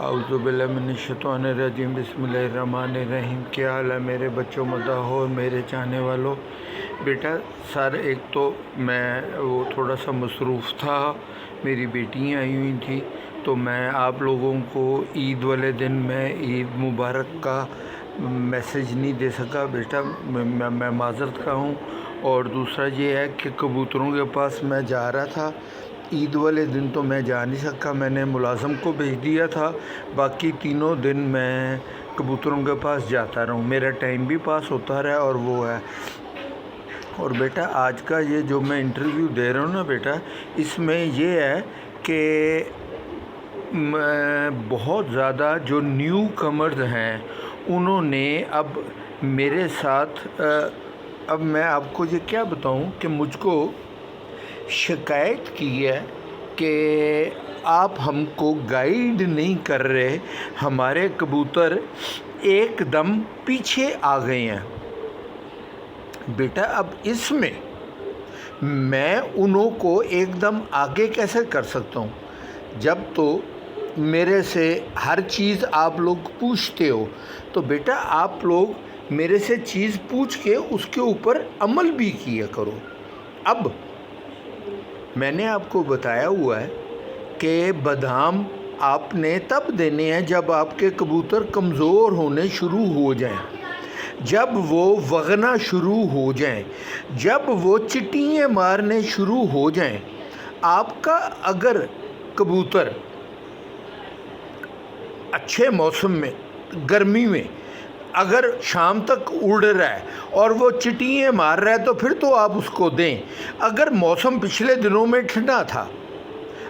اعوذ باللہ من الشیطان الرجیم، بسم اللہ الرحمن الرحیم۔ کیا حال ہے میرے بچوں، مداحوں اور میرے چاہنے والوں؟ بیٹا سر، ایک تو میں وہ تھوڑا سا مصروف تھا، میری بیٹیاں آئی ہوئی تھیں، تو میں آپ لوگوں کو عید والے دن میں عید مبارک کا میسیج نہیں دے سکا بیٹا، میں معذرت کا ہوں۔ اور دوسرا یہ ہے کہ کبوتروں کے پاس میں جا رہا تھا عید والے دن، تو میں جا نہیں سکا، میں نے ملازم کو بھیج دیا تھا، باقی تینوں دن میں کبوتروں کے پاس جاتا رہوں، میرا ٹائم بھی پاس ہوتا رہا اور وہ ہے۔ اور بیٹا آج کا یہ جو میں انٹرویو دے رہا ہوں نا بیٹا، اس میں یہ ہے کہ بہت زیادہ جو نیو کمرز ہیں انہوں نے اب میرے ساتھ اب میں آپ کو یہ کیا بتاؤں کہ مجھ کو شکایت کی ہے کہ آپ ہم کو گائیڈ نہیں کر رہے، ہمارے کبوتر ایک دم پیچھے آ گئے ہیں۔ بیٹا اب اس میں انہوں کو ایک دم آگے کیسے کر سکتا ہوں جب تو میرے سے ہر چیز آپ لوگ پوچھتے ہو؟ تو بیٹا آپ لوگ میرے سے چیز پوچھ کے اس کے اوپر عمل بھی کیا کرو۔ اب میں نے آپ کو بتایا ہوا ہے کہ بادام آپ نے تب دینے ہیں جب آپ کے کبوتر کمزور ہونے شروع ہو جائیں، جب وہ وگنا شروع ہو جائیں، جب وہ چٹیاں مارنے شروع ہو جائیں۔ آپ کا اگر کبوتر اچھے موسم میں، گرمی میں اگر شام تک اڑ رہا ہے اور وہ چٹیاں مار رہا ہے تو پھر تو آپ اس کو دیں۔ اگر موسم پچھلے دنوں میں ٹھنڈا تھا،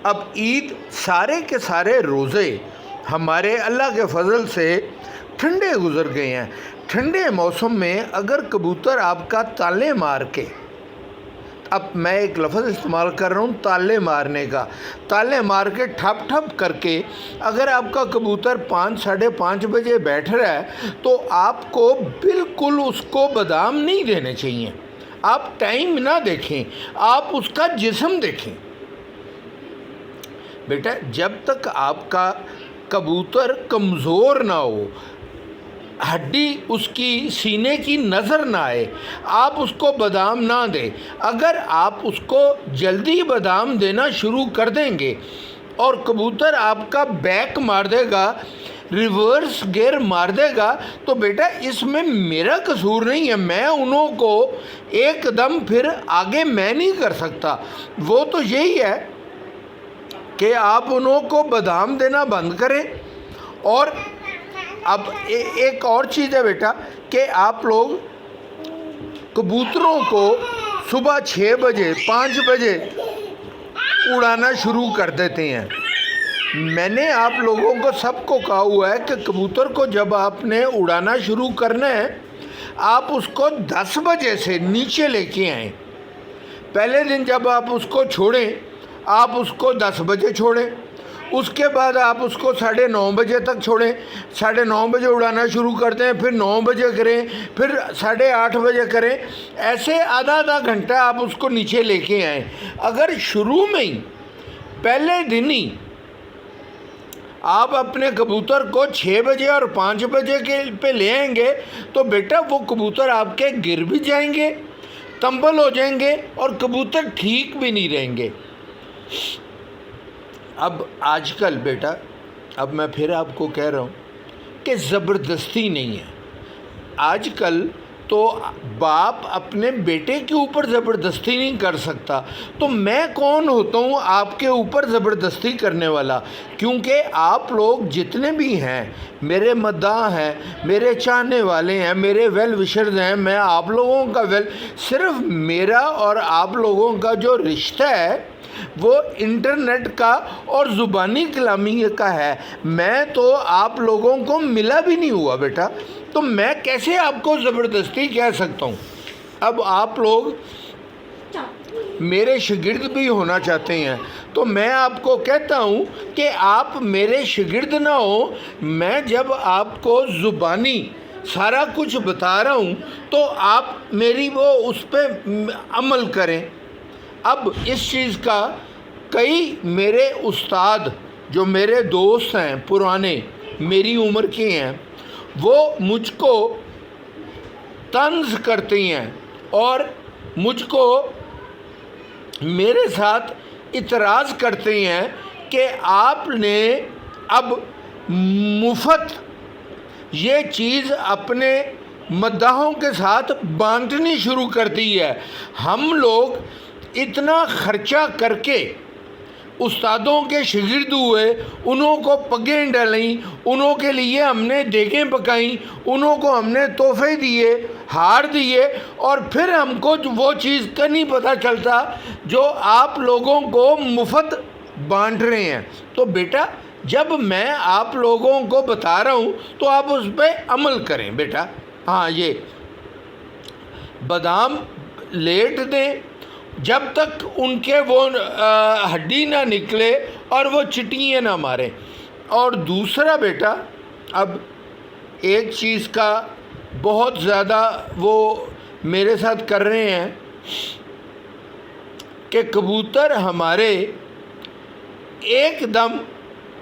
اب عید سارے کے سارے روزے ہمارے اللہ کے فضل سے ٹھنڈے گزر گئے ہیں۔ ٹھنڈے موسم میں اگر کبوتر آپ کا تالے مار کے، اب میں ایک لفظ استعمال کر رہا ہوں تالے مارنے کا، تالے مار کے ٹھپ ٹھپ کر کے اگر آپ کا کبوتر 5 ساڑھے 5 بجے بیٹھ رہا ہے تو آپ کو بالکل اس کو بادام نہیں دینے چاہیے۔ آپ ٹائم نہ دیکھیں، آپ اس کا جسم دیکھیں۔ بیٹا جب تک آپ کا کبوتر کمزور نہ ہو، ہڈی اس کی سینے کی نظر نہ آئے، آپ اس کو بادام نہ دیں۔ اگر آپ اس کو جلدی بادام دینا شروع کر دیں گے اور کبوتر آپ کا بیک مار دے گا، ریورس گیئر مار دے گا، تو بیٹا اس میں میرا قصور نہیں ہے، میں انہوں کو ایک دم پھر آگے میں نہیں کر سکتا۔ وہ تو یہی ہے کہ آپ انہوں کو بادام دینا بند کریں۔ اور اب ایک اور چیز ہے بیٹا کہ آپ لوگ کبوتروں کو صبح 6 بجے 5 بجے اڑانا شروع کر دیتے ہیں۔ میں نے آپ لوگوں کو سب کو کہا ہوا ہے کہ کبوتر کو جب آپ نے اڑانا شروع کرنا ہے، آپ اس کو 10 بجے سے نیچے لے کے آئیں۔ پہلے دن جب آپ اس کو چھوڑیں، آپ اس کو 10 بجے چھوڑیں، اس کے بعد آپ اس کو 9:30 بجے تک چھوڑیں، 9:30 بجے اڑانا شروع کرتے ہیں، پھر 9 بجے کریں، پھر 8:30 بجے کریں، ایسے آدھا گھنٹہ آپ اس کو نیچے لے کے آئیں۔ اگر شروع میں ہی پہلے دن ہی آپ اپنے کبوتر کو 6 بجے اور 5 بجے کے پہ لے آئیں گے تو بیٹا وہ کبوتر آپ کے گر بھی جائیں گے، تنبل ہو جائیں گے اور کبوتر ٹھیک بھی نہیں رہیں گے۔ اب آج کل بیٹا، اب میں پھر آپ کو کہہ رہا ہوں کہ زبردستی نہیں ہے۔ آج کل تو باپ اپنے بیٹے کے اوپر زبردستی نہیں کر سکتا، تو میں کون ہوتا ہوں آپ کے اوپر زبردستی کرنے والا؟ کیونکہ آپ لوگ جتنے بھی ہیں، میرے مداح ہیں، میرے چاہنے والے ہیں، میرے ویل وشرز ہیں، میں آپ لوگوں کا صرف میرا اور آپ لوگوں کا جو رشتہ ہے وہ انٹرنیٹ کا اور زبانی کلامی کا ہے۔ میں تو آپ لوگوں کو ملا بھی نہیں ہوا بیٹا، تو میں کیسے آپ کو زبردستی کہہ سکتا ہوں؟ اب آپ لوگ میرے شاگرد بھی ہونا چاہتے ہیں تو میں آپ کو کہتا ہوں کہ آپ میرے شاگرد نہ ہو، میں جب آپ کو زبانی سارا کچھ بتا رہا ہوں تو آپ میری وہ اس پہ عمل کریں۔ اب اس چیز کا کئی میرے استاد جو میرے دوست ہیں پرانے میری عمر کے ہیں وہ مجھ کو طنز کرتے ہیں اور مجھ کو میرے ساتھ اعتراض کرتے ہیں کہ آپ نے اب مفت یہ چیز اپنے مداحوں کے ساتھ بانٹنی شروع کر دی ہے۔ ہم لوگ اتنا خرچہ کر کے استادوں کے شاگرد ہوئے، انہوں کو پگیں ڈلیں، انہوں کے لیے ہم نے دیگیں پکائیں، انہوں کو ہم نے تحفے دیے، ہار دیے، اور پھر ہم کو وہ چیز کا نہیں پتہ چلتا جو آپ لوگوں کو مفت بانٹ رہے ہیں۔ تو بیٹا جب میں آپ لوگوں کو بتا رہا ہوں تو آپ اس پہ عمل کریں بیٹا۔ ہاں، یہ بادام لیٹ دیں جب تک ان کے وہ ہڈی نہ نکلے اور وہ چٹیاں نہ ماریں۔ اور دوسرا بیٹا، اب ایک چیز کا بہت زیادہ وہ میرے ساتھ کر رہے ہیں کہ کبوتر ہمارے ایک دم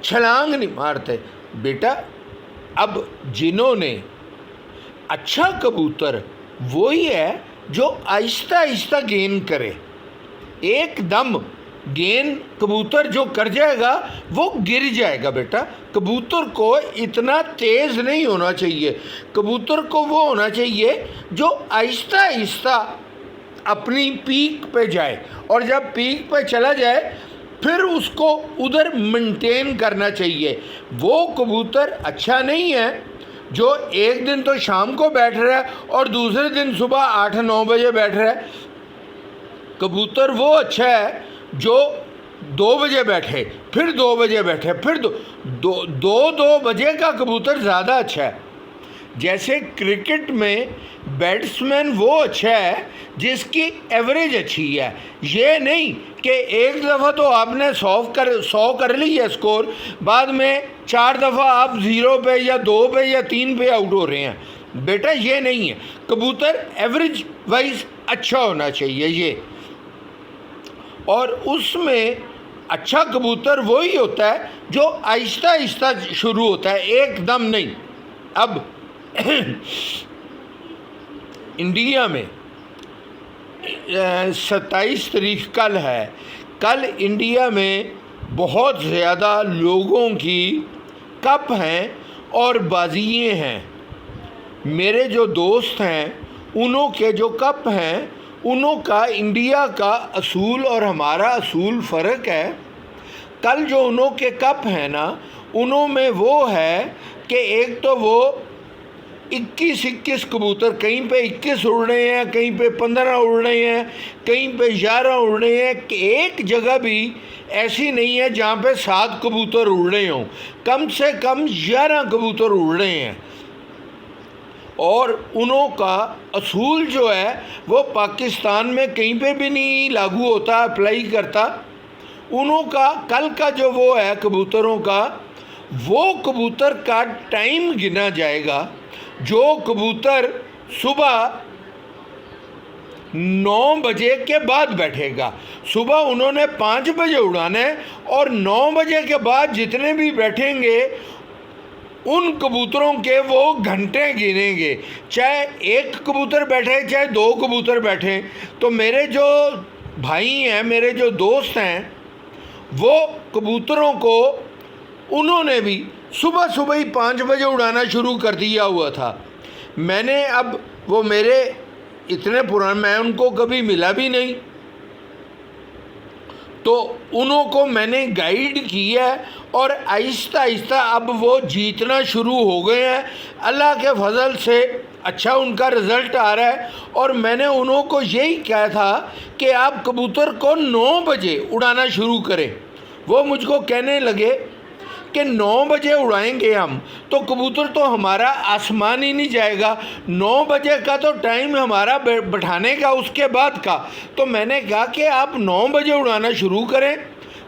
چھلانگ نہیں مارتے۔ بیٹا اب جنہوں نے اچھا کبوتر وہی ہے جو آہستہ آہستہ گین کرے، ایک دم گین کبوتر جو کر جائے گا وہ گر جائے گا۔ بیٹا کبوتر کو اتنا تیز نہیں ہونا چاہیے، کبوتر کو وہ ہونا چاہیے جو آہستہ آہستہ اپنی پیک پہ جائے، اور جب پیک پہ چلا جائے پھر اس کو ادھر مینٹین کرنا چاہیے۔ وہ کبوتر اچھا نہیں ہے جو ایک دن تو شام کو بیٹھ رہا ہے اور دوسرے دن صبح 8-9 بجے بیٹھ رہا ہے۔ کبوتر وہ اچھا ہے جو 2 بجے بیٹھے، پھر 2 بجے بیٹھے، پھر 2 بجے کا کبوتر زیادہ اچھا ہے۔ جیسے کرکٹ میں بیٹسمین وہ اچھا ہے جس کی ایوریج اچھی ہے، یہ نہیں کہ ایک دفعہ تو آپ نے 100 کر لی ہے اسکور، بعد میں 4 دفعہ آپ 0 پہ یا 2 پہ یا 3 پہ آؤٹ ہو رہے ہیں۔ بیٹا یہ نہیں ہے، کبوتر ایوریج وائز اچھا ہونا چاہیے یہ، اور اس میں اچھا کبوتر وہی ہوتا ہے جو آہستہ آہستہ شروع ہوتا ہے، ایک دم نہیں۔ اب انڈیا میں 27 تاریخ کل ہے، کل انڈیا میں بہت زیادہ لوگوں کی کپ ہیں اور بازیاں ہیں۔ میرے جو دوست ہیں انہوں کے جو کپ ہیں انہوں کا انڈیا کا اصول اور ہمارا اصول فرق ہے۔ کل جو انہوں کے کپ ہیں نا، انہوں میں وہ ہے کہ ایک تو وہ 21 کبوتر، کہیں پہ 21 اڑ رہے ہیں، کہیں پہ 15 اڑ رہے ہیں، کہیں پہ 11 اڑ رہے ہیں، کہ ایک جگہ بھی ایسی نہیں ہے جہاں پہ 7 کبوتر اڑ رہے ہوں، کم سے کم 11 کبوتر اڑ رہے ہیں۔ اور انہوں کا اصول جو ہے وہ پاکستان میں کہیں پہ بھی نہیں لاگو ہوتا، اپلائی کرتا۔ انہوں کا کل کا جو وہ ہے کبوتروں کا، وہ کبوتر کا ٹائم گنا جائے گا۔ جو کبوتر صبح 9 بجے کے بعد بیٹھے گا، صبح انہوں نے 5 بجے اڑانا ہے، اور 9 بجے کے بعد جتنے بھی بیٹھیں گے ان کبوتروں کے وہ گھنٹے گنیں گے، چاہے 1 کبوتر بیٹھے چاہے 2 کبوتر بیٹھے۔ تو میرے جو بھائی ہیں، میرے جو دوست ہیں، وہ کبوتروں کو انہوں نے بھی صبح ہی 5 بجے اڑانا شروع کر دیا ہوا تھا۔ میں نے اب وہ میرے اتنے پرانے، میں ان کو کبھی ملا بھی نہیں، تو انہوں کو میں نے گائیڈ کیا ہے، اور آہستہ آہستہ اب وہ جیتنا شروع ہو گئے ہیں۔ اللہ کے فضل سے اچھا ان کا رزلٹ آ رہا ہے۔ اور میں نے انہوں کو یہی کہا تھا کہ آپ کبوتر کو 9 بجے اڑانا شروع کریں۔ وہ مجھ کو کہنے لگے کہ 9 بجے اڑائیں گے ہم تو کبوتر تو ہمارا آسمان ہی نہیں جائے گا، 9 بجے کا تو ٹائم ہمارا بٹھانے کا اس کے بعد کا۔ تو میں نے کہا کہ آپ 9 بجے اڑانا شروع کریں،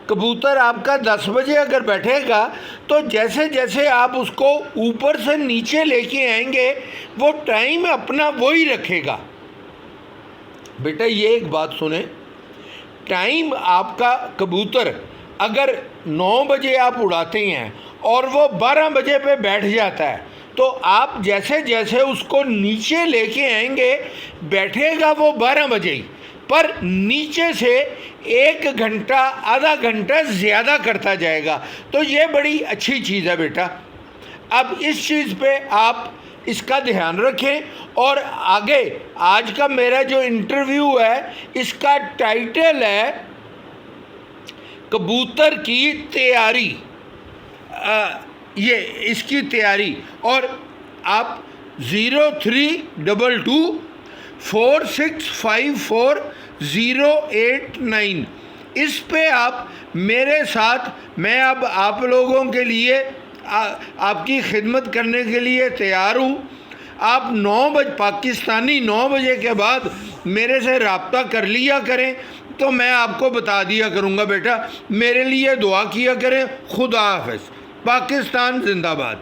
کبوتر آپ کا 10 بجے اگر بیٹھے گا تو جیسے جیسے آپ اس کو اوپر سے نیچے لے کے آئیں گے وہ ٹائم اپنا وہی رکھے گا۔ بیٹا یہ ایک بات سنیں، ٹائم آپ کا کبوتر اگر 9 بجے آپ اڑاتے ہیں اور وہ 12 بجے پہ بیٹھ جاتا ہے تو آپ جیسے جیسے اس کو نیچے لے کے آئیں گے بیٹھے گا وہ 12 بجے ہی، پر نیچے سے 1 گھنٹہ آدھا گھنٹہ زیادہ کرتا جائے گا۔ تو یہ بڑی اچھی چیز ہے بیٹا۔ اب اس چیز پہ آپ اس کا دھیان رکھیں۔ اور آگے آج کا میرا جو انٹرویو ہے اس کا ٹائٹل ہے کبوتر کی تیاری، یہ اس کی تیاری۔ اور آپ 0322465408 اس پہ آپ میرے ساتھ، میں اب آپ لوگوں کے لیے آپ کی خدمت کرنے کے لیے تیار ہوں۔ آپ 9 بجے پاکستانی 9 بجے کے بعد میرے سے رابطہ کر لیا کریں تو میں آپ کو بتا دیا کروں گا بیٹا۔ میرے لیے دعا کیا کریں۔ خدا حافظ۔ پاکستان زندہ باد۔